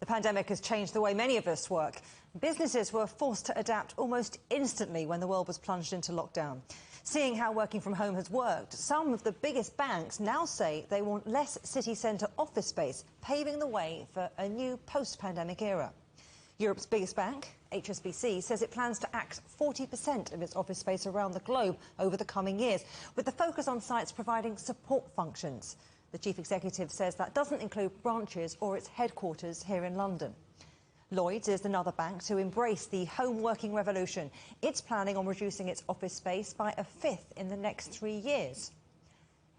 The pandemic has changed the way many of us work. Businesses were forced to adapt almost instantly when the world was plunged into lockdown. Seeing how working from home has worked, some of the biggest banks now say they want less city centre office space, paving the way for a new post-pandemic era. Europe's biggest bank, HSBC, says it plans to axe 40% of its office space around the globe over the coming years, with the focus on sites providing support functions. The chief executive says that doesn't include branches or its headquarters here in London. Lloyds is another bank to embrace the home working revolution. It's planning on reducing its office space by a fifth in the next 3 years.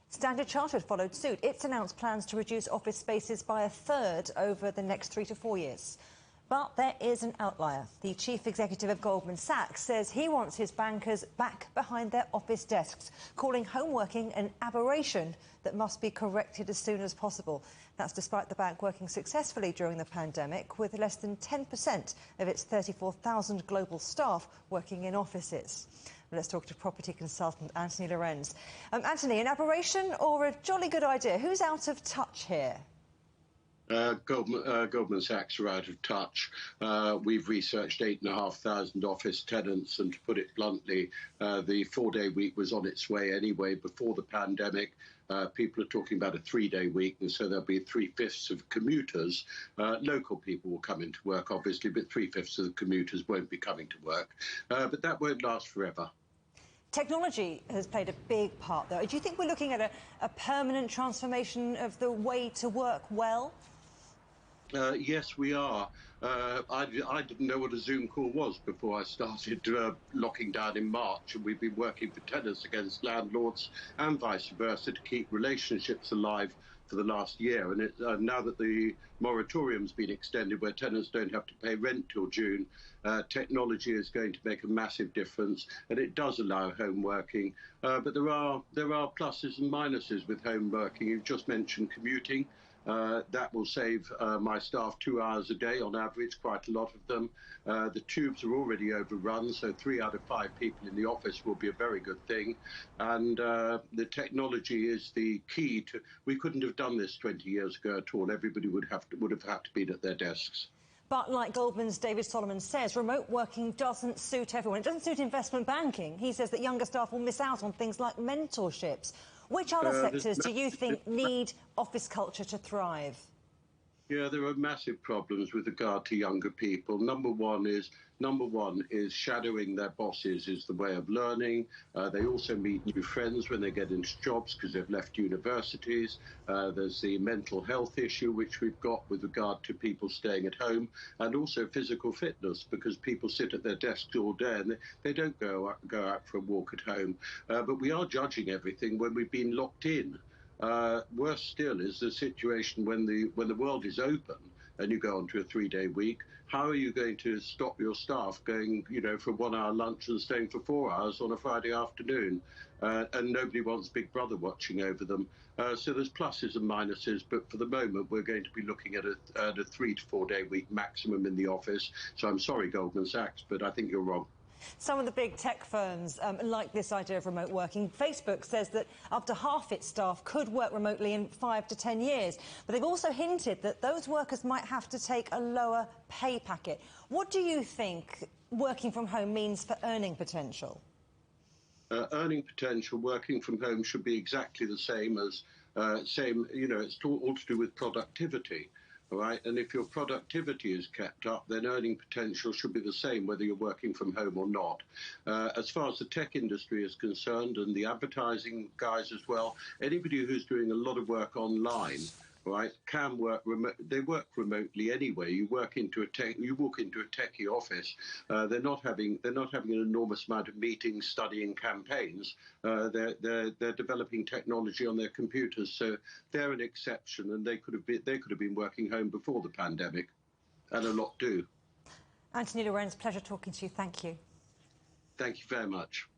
Standard Chartered followed suit. It's announced plans to reduce office spaces by a third over the next 3 to 4 years. But there is an outlier. The chief executive of Goldman Sachs says he wants his bankers back behind their office desks, calling home working an aberration that must be corrected as soon as possible. That's despite the bank working successfully during the pandemic, with less than 10% of its 34,000 global staff working in offices. Let's talk to property consultant Anthony Lorenz. Anthony, an aberration or a jolly good idea? Who's out of touch here? Goldman Sachs are out of touch. We've researched 8,500 office tenants, and to put it bluntly, the 4-day week was on its way anyway before the pandemic. People are talking about a 3-day week, and so there'll be 3/5 of commuters. Local people will come into work, obviously, but 3/5 of the commuters won't be coming to work. But that won't last forever. Technology has played a big part, though. Do you think we're looking at a permanent transformation of the way to work well? Yes, we are. I didn't know what a Zoom call was before I started locking down in March, and we've been working for tenants against landlords and vice versa to keep relationships alive for the last year. And now that the moratorium's been extended, where tenants don't have to pay rent till June, technology is going to make a massive difference, and it does allow home working. But there are pluses and minuses with home working. You've just mentioned commuting. That will save my staff 2 hours a day on average, quite a lot of them. The tubes are already overrun, so 3 out of 5 people in the office will be a very good thing. And the technology is the key to... We couldn't have done this 20 years ago at all. Everybody would have had to be at their desks. But like Goldman's David Solomon says, remote working doesn't suit everyone. It doesn't suit investment banking. He says that younger staff will miss out on things like mentorships. Which other sectors do you think need office culture to thrive? Yeah, there are massive problems with regard to younger people. Number one is shadowing their bosses is the way of learning. They also meet new friends when they get into jobs because they've left universities. There's the mental health issue, which we've got with regard to people staying at home, and also physical fitness, because people sit at their desks all day and they don't go out for a walk at home. But we are judging everything when we've been locked in. Worse still is the situation when the world is open and you go on to a 3-day week. How are you going to stop your staff going, for a 1-hour lunch and staying for 4 hours on a Friday afternoon? And nobody wants Big Brother watching over them. So there's pluses and minuses, but for the moment we're going to be looking at a 3 to 4 day week maximum in the office. So I'm sorry, Goldman Sachs, but I think you're wrong. Some of the big tech firms like this idea of remote working. Facebook says that up to half its staff could work remotely in 5 to 10 years. But they've also hinted that those workers might have to take a lower pay packet. What do you think working from home means for earning potential? Earning potential, working from home should be exactly the same as, it's all to do with productivity. All right, and if your productivity is kept up, then earning potential should be the same whether you're working from home or not. As far as the tech industry is concerned, and the advertising guys as well, anybody who's doing a lot of work online, right, can work remote. They work remotely anyway. You walk into a techie office. They're not having an enormous amount of meetings, studying campaigns. They're developing technology on their computers. So they're an exception, and they could have been working home before the pandemic, and a lot do. Anthony Lorenz, pleasure talking to you. Thank you. Thank you very much.